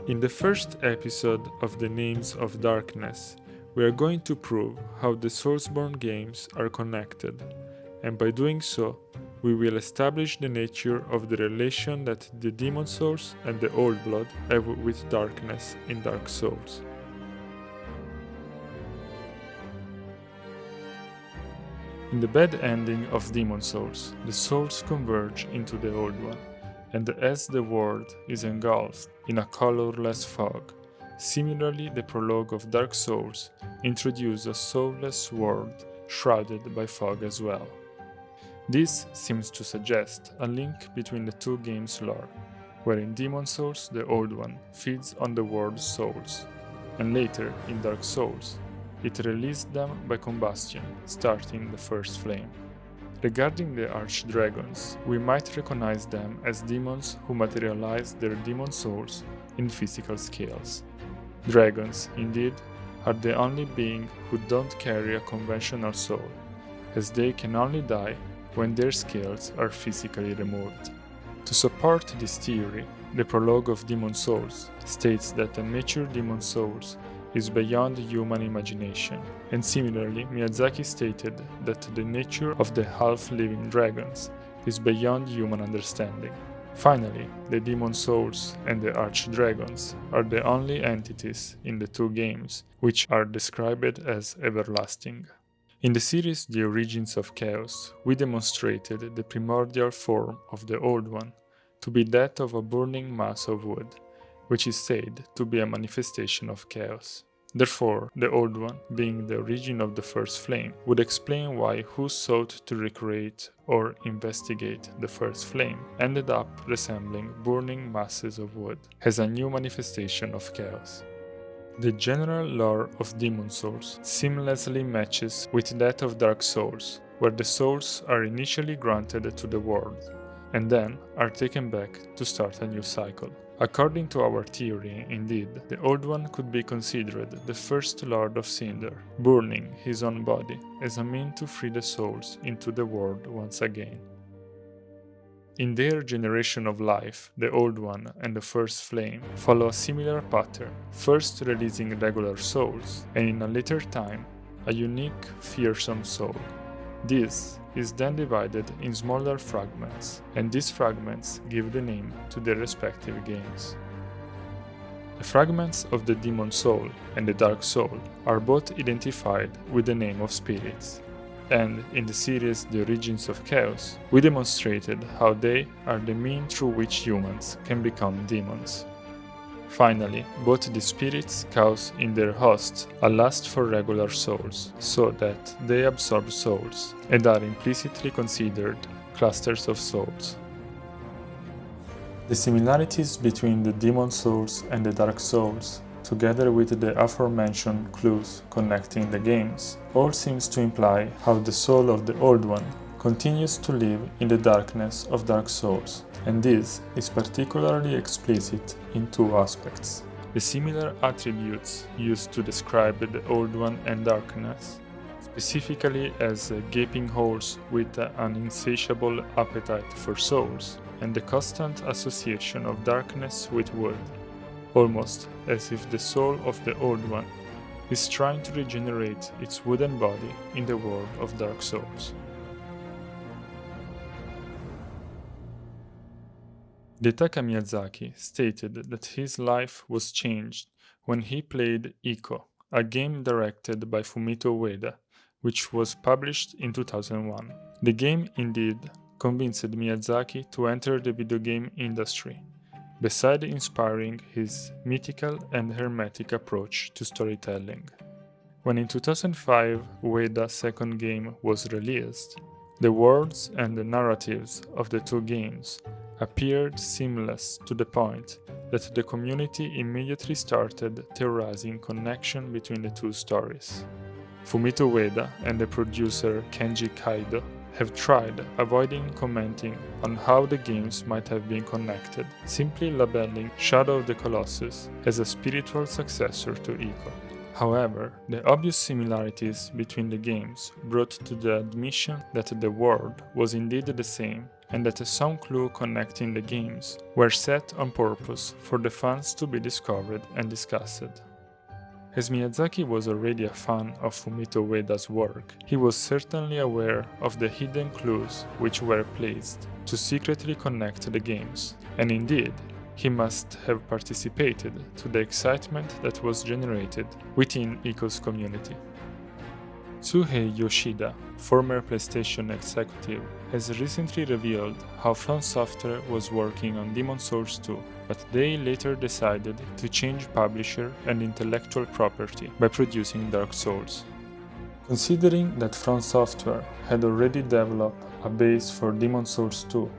In the first episode of The Names of Darkness, we are going to prove how the Soulsborne games are connected, and by doing so, we will establish the nature of the relation that the Demon Souls and the Old Blood have with darkness in Dark Souls. In the bad ending of Demon Souls, the souls converge into the Old One, and as the world is engulfed in a colorless fog, similarly the prologue of Dark Souls introduces a soulless world shrouded by fog as well. This seems to suggest a link between the two games' lore, where in Demon Souls the Old One feeds on the world's souls, and later in Dark Souls, it released them by combustion, starting the first flame. Regarding the archdragons, we might recognize them as demons who materialize their demon souls in physical scales. Dragons, indeed, are the only being who don't carry a conventional soul, as they can only die when their scales are physically removed. To support this theory, the prologue of Demon Souls states that the mature demon souls is beyond human imagination, and similarly Miyazaki stated that the nature of the half-living dragons is beyond human understanding. Finally, the demon souls and the archdragons are the only entities in the two games which are described as everlasting. In the series The Origins of Chaos, we demonstrated the primordial form of the Old One to be that of a burning mass of wood, which is said to be a manifestation of chaos. Therefore, the Old One, being the origin of the first flame, would explain why who sought to recreate or investigate the first flame ended up resembling burning masses of wood, as a new manifestation of chaos. The general lore of Demon Souls seamlessly matches with that of Dark Souls, where the souls are initially granted to the world, and then are taken back to start a new cycle. According to our theory, indeed, the Old One could be considered the first Lord of Cinder, burning his own body as a mean to free the souls into the world once again. In their generation of life, the Old One and the First Flame follow a similar pattern, first releasing regular souls, and in a later time, a unique, fearsome soul. This is then divided in smaller fragments, and these fragments give the name to their respective games. The fragments of the Demon Soul and the Dark Soul are both identified with the name of spirits, and in the series The Origins of Chaos, we demonstrated how they are the mean through which humans can become demons. Finally, both the spirits cause in their hosts a lust for regular souls, so that they absorb souls, and are implicitly considered clusters of souls. The similarities between the Demon Souls and the Dark Souls, together with the aforementioned clues connecting the games, all seems to imply how the soul of the Old One continues to live in the darkness of Dark Souls, and this is particularly explicit in two aspects. The similar attributes used to describe the Old One and darkness, specifically as gaping holes with an insatiable appetite for souls, and the constant association of darkness with wood, almost as if the soul of the Old One is trying to regenerate its wooden body in the world of Dark Souls. Hidetaka Miyazaki stated that his life was changed when he played Ico, a game directed by Fumito Ueda, which was published in 2001. The game indeed convinced Miyazaki to enter the video game industry, besides inspiring his mythical and hermetic approach to storytelling. When in 2005 Ueda's second game was released, the worlds and the narratives of the two games appeared seamless to the point that the community immediately started theorizing connection between the two stories. Fumito Ueda and the producer Kenji Kaido have tried avoiding commenting on how the games might have been connected, simply labeling Shadow of the Colossus as a spiritual successor to Ico. However, the obvious similarities between the games brought to the admission that the world was indeed the same and that some clues connecting the games were set on purpose for the fans to be discovered and discussed. As Miyazaki was already a fan of Fumito Ueda's work, he was certainly aware of the hidden clues which were placed to secretly connect the games, and indeed, he must have participated to the excitement that was generated within Ico's community. Tsuhei Yoshida, former PlayStation executive, has recently revealed how From Software was working on Demon's Souls 2, but they later decided to change publisher and intellectual property by producing Dark Souls. Considering that From Software had already developed a base for Demon's Souls 2,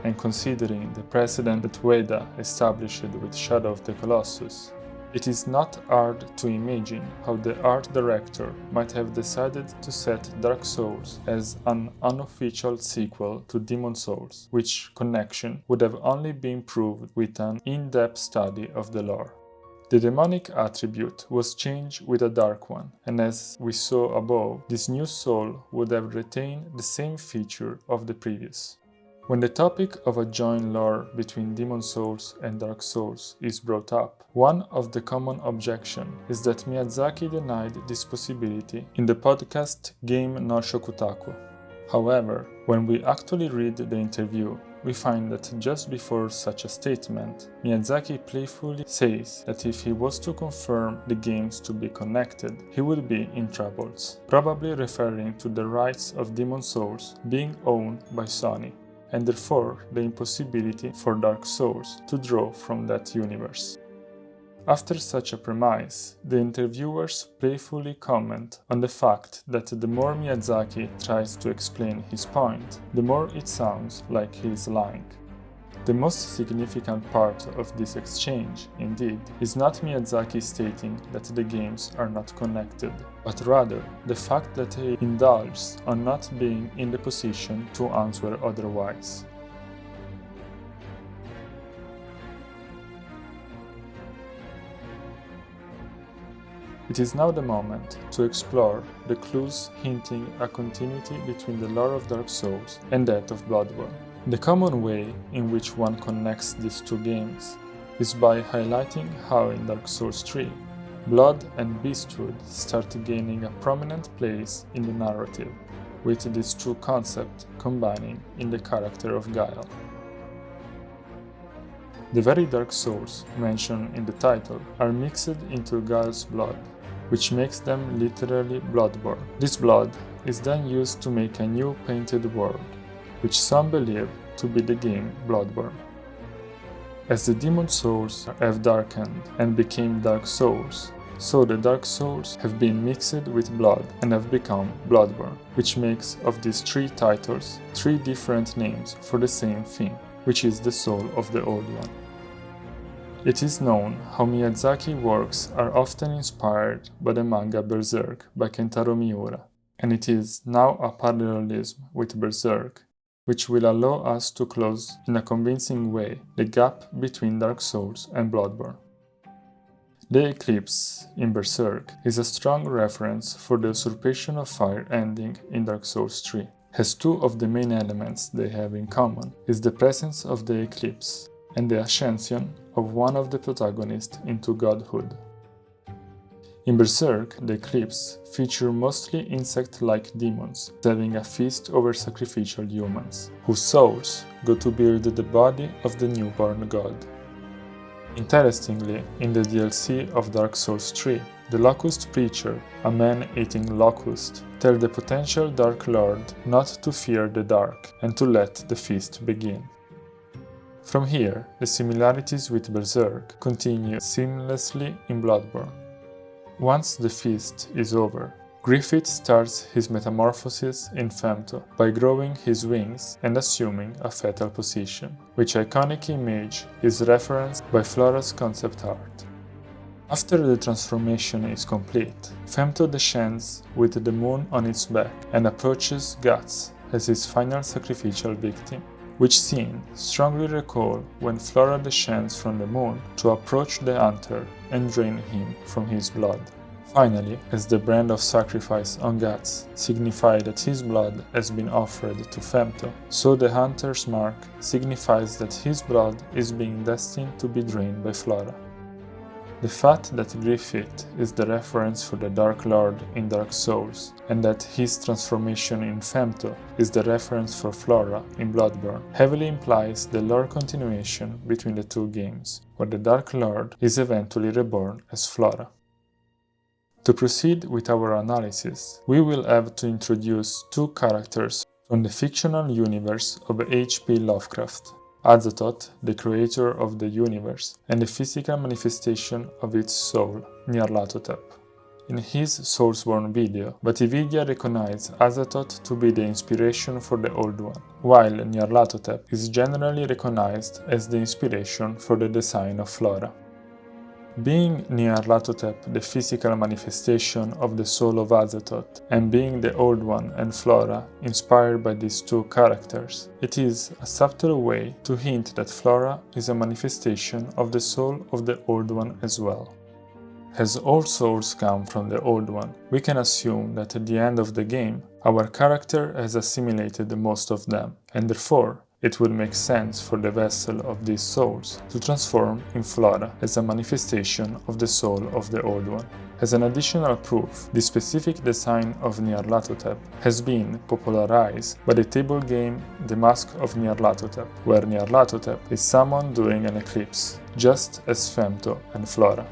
and considering the precedent that Ueda established with Shadow of the Colossus, it is not hard to imagine how the art director might have decided to set Dark Souls as an unofficial sequel to Demon's Souls, which connection would have only been proved with an in-depth study of the lore. The demonic attribute was changed with a dark one, and as we saw above, this new soul would have retained the same feature of the previous. When the topic of a joint lore between Demon's Souls and Dark Souls is brought up, one of the common objections is that Miyazaki denied this possibility in the podcast Game no Shokutaku. However, when we actually read the interview, we find that just before such a statement, Miyazaki playfully says that if he was to confirm the games to be connected, he would be in troubles, probably referring to the rights of Demon's Souls being owned by Sony, and therefore the impossibility for Dark Souls to draw from that universe. After such a premise, the interviewers playfully comment on the fact that the more Miyazaki tries to explain his point, the more it sounds like he is lying. The most significant part of this exchange, indeed, is not Miyazaki stating that the games are not connected, but rather the fact that he indulges on not being in the position to answer otherwise. It is now the moment to explore the clues hinting a continuity between the lore of Dark Souls and that of Bloodborne. The common way in which one connects these two games is by highlighting how in Dark Souls 3, blood and beasthood start gaining a prominent place in the narrative, with these two concepts combining in the character of Guile. The very Dark Souls mentioned in the title are mixed into Guile's blood, which makes them literally bloodborne. This blood is then used to make a new painted world, which some believe to be the game Bloodborne. As the Demon's Souls have darkened and became Dark Souls, so the Dark Souls have been mixed with blood and have become Bloodborne, which makes of these three titles three different names for the same thing, which is the soul of the Old One. It is known how Miyazaki works are often inspired by the manga Berserk by Kentaro Miura, and it is now a parallelism with Berserk, which will allow us to close in a convincing way the gap between Dark Souls and Bloodborne. The eclipse in Berserk is a strong reference for the usurpation of fire ending in Dark Souls 3, as two of the main elements they have in common is the presence of the eclipse and the ascension of one of the protagonists into godhood. In Berserk, the eclipse feature mostly insect-like demons having a feast over sacrificial humans, whose souls go to build the body of the newborn god. Interestingly, in the DLC of Dark Souls 3, the Locust Preacher, a man-eating locust, tells the potential Dark Lord not to fear the dark and to let the feast begin. From here, the similarities with Berserk continue seamlessly in Bloodborne. Once the feast is over, Griffith starts his metamorphosis in Femto by growing his wings and assuming a fetal position, which iconic image is referenced by Flora's concept art. After the transformation is complete, Femto descends with the moon on its back and approaches Guts as his final sacrificial victim, which scene strongly recall when Flora descends from the moon to approach the hunter and drain him from his blood. Finally, as the brand of sacrifice on Guts signifies that his blood has been offered to Femto, so the hunter's mark signifies that his blood is being destined to be drained by Flora. The fact that Griffith is the reference for the Dark Lord in Dark Souls, and that his transformation in Femto is the reference for Flora in Bloodborne, heavily implies the lore continuation between the two games, where the Dark Lord is eventually reborn as Flora. To proceed with our analysis, we will have to introduce two characters from the fictional universe of H.P. Lovecraft. Azathoth, the creator of the universe, and the physical manifestation of its soul, Nyarlathotep. In his Soulsborne video, Vatividia recognized Azathoth to be the inspiration for the Old One, while Nyarlathotep is generally recognized as the inspiration for the design of Flora. Being Nyarlathotep the physical manifestation of the soul of Azathoth, and being the Old One and Flora inspired by these two characters, it is a subtle way to hint that Flora is a manifestation of the soul of the Old One as well. As all souls come from the Old One, we can assume that at the end of the game, our character has assimilated most of them, and therefore, it would make sense for the vessel of these souls to transform in Flora as a manifestation of the soul of the Old One. As an additional proof, the specific design of Nyarlathotep has been popularized by the table game The Mask of Nyarlathotep, where Nyarlathotep is summoned during an eclipse, just as Femto and Flora.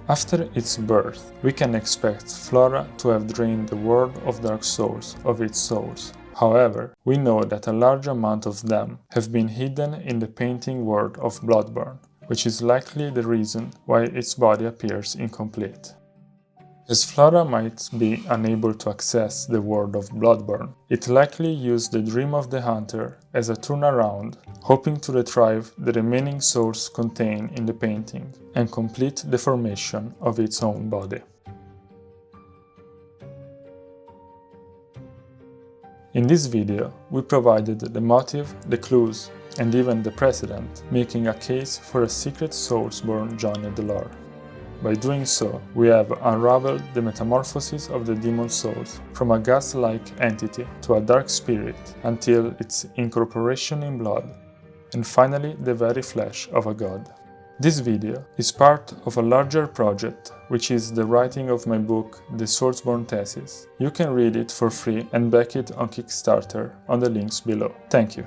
After its birth, we can expect Flora to have drained the world of Dark Souls of its souls. However, we know that a large amount of them have been hidden in the painting world of Bloodborne, which is likely the reason why its body appears incomplete. As Flora might be unable to access the world of Bloodborne, it likely used the Dream of the Hunter as a turnaround, hoping to retrieve the remaining souls contained in the painting and complete the formation of its own body. In this video, we provided the motive, the clues, and even the precedent, making a case for a secret Soulsborne journey the lore. By doing so, we have unraveled the metamorphosis of the demon souls from a gas-like entity to a dark spirit until its incorporation in blood, and finally the very flesh of a god. This video is part of a larger project, which is the writing of my book, The Soulsborne Thesis. You can read it for free and back it on Kickstarter on the links below. Thank you.